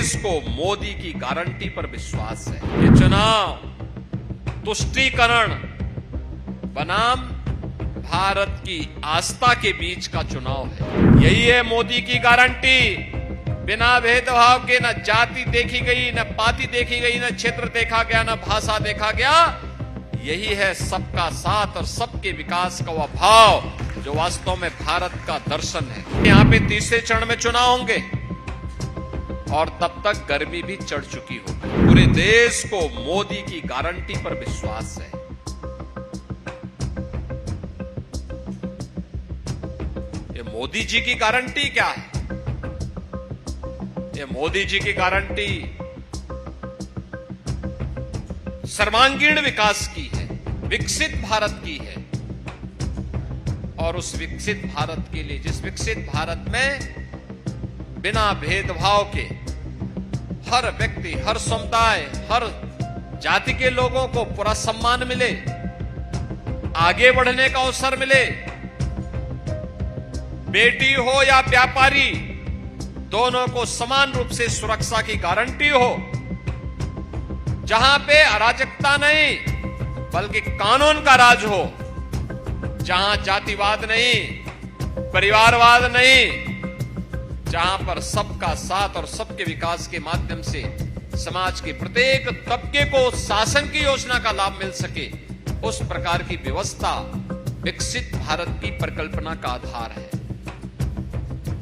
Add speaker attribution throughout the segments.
Speaker 1: देश को मोदी की गारंटी पर विश्वास है। ये चुनाव तुष्टीकरण बनाम भारत की आस्था के बीच का चुनाव है। यही है मोदी की गारंटी। बिना भेदभाव के न जाति देखी गई, न पाति देखी गई, न क्षेत्र देखा गया, न भाषा देखा गया। यही है सबका साथ और सबके विकास का वह भाव जो वास्तव में भारत का दर्शन है। यहाँ पे तीसरे चरण में चुनाव होंगे और तब तक गर्मी भी चढ़ चुकी होगी। पूरे देश को मोदी की गारंटी पर विश्वास है। ये मोदी जी की गारंटी क्या है? ये मोदी जी की गारंटी सर्वांगीण विकास की है, विकसित भारत की है। और उस विकसित भारत के लिए, जिस विकसित भारत में बिना भेदभाव के हर व्यक्ति, हर समुदाय, हर जाति के लोगों को पूरा सम्मान मिले, आगे बढ़ने का अवसर मिले, बेटी हो या व्यापारी, दोनों को समान रूप से सुरक्षा की गारंटी हो, जहां पे अराजकता नहीं बल्कि कानून का राज हो, जहां जातिवाद नहीं, परिवारवाद नहीं, जहां पर सबका साथ और सबके विकास के माध्यम से समाज के प्रत्येक तबके को शासन की योजना का लाभ मिल सके, उस प्रकार की व्यवस्था विकसित भारत की परिकल्पना का आधार है।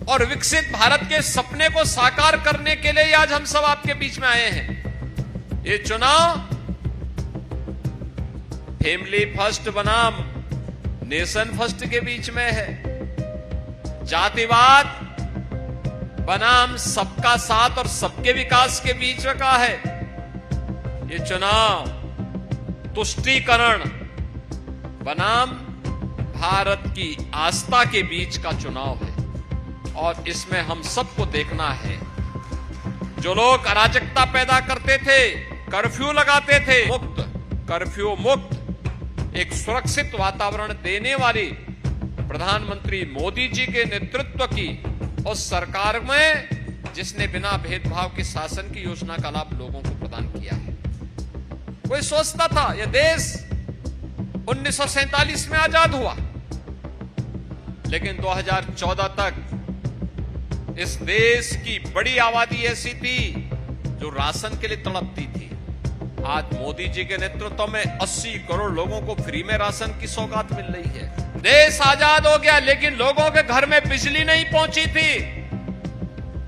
Speaker 1: और विकसित भारत के सपने को साकार करने के लिए आज हम सब आपके बीच में आए हैं। ये चुनाव फैमिली फर्स्ट बनाम नेशन फर्स्ट के बीच में है, जातिवाद बनाम सबका साथ और सबके विकास के बीच का है। ये चुनाव तुष्टीकरण बनाम भारत की आस्था के बीच का चुनाव है। और इसमें हम सबको देखना है, जो लोग अराजकता पैदा करते थे, कर्फ्यू लगाते थे, मुक्त कर्फ्यू मुक्त एक सुरक्षित वातावरण देने वाली प्रधानमंत्री मोदी जी के नेतृत्व की उस सरकार में, जिसने बिना भेदभाव के शासन की योजना का लाभ लोगों को प्रदान किया है। कोई सोचता था यह देश 1947 में आजाद हुआ, लेकिन 2014 तक इस देश की बड़ी आबादी ऐसी थी जो राशन के लिए तड़पती थी। आज मोदी जी के नेतृत्व में 80 करोड़ लोगों को फ्री में राशन की सौगात मिल रही है। देश आजाद हो गया, लेकिन लोगों के घर में बिजली नहीं पहुंची थी।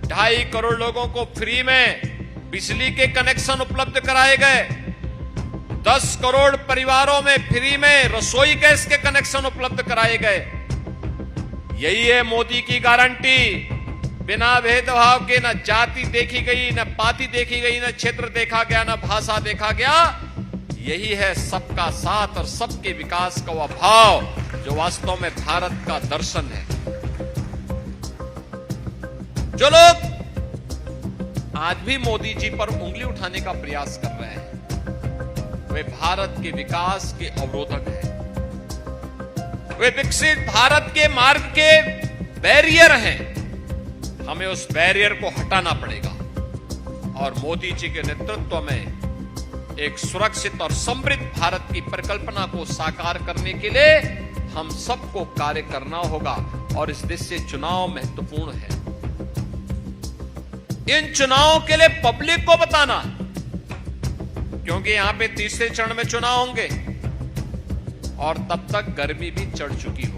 Speaker 1: 2.5 करोड़ लोगों को फ्री में बिजली के कनेक्शन उपलब्ध कराए गए। 10 करोड़ परिवारों में फ्री में रसोई गैस के कनेक्शन उपलब्ध कराए गए। यही है मोदी की गारंटी। बिना भेदभाव के न जाति देखी गई, न पाति देखी गई, न क्षेत्र देखा गया, न भाषा देखा गया। यही है सबका साथ और सबके विकास का वह भाव जो वास्तव में भारत का दर्शन है। जो लोग आज भी मोदी जी पर उंगली उठाने का प्रयास कर रहे हैं, वे भारत के विकास के अवरोधक हैं। वे विकसित भारत के मार्ग के बैरियर हैं। हमें उस बैरियर को हटाना पड़ेगा और मोदी जी के नेतृत्व में एक सुरक्षित और समृद्ध भारत की परिकल्पना को साकार करने के लिए हम सबको कार्य करना होगा। और इस देश से चुनाव महत्वपूर्ण है। इन चुनावों के लिए पब्लिक को बताना, क्योंकि यहां पे तीसरे चरण में चुनाव होंगे और तब तक गर्मी भी चढ़ चुकी हो।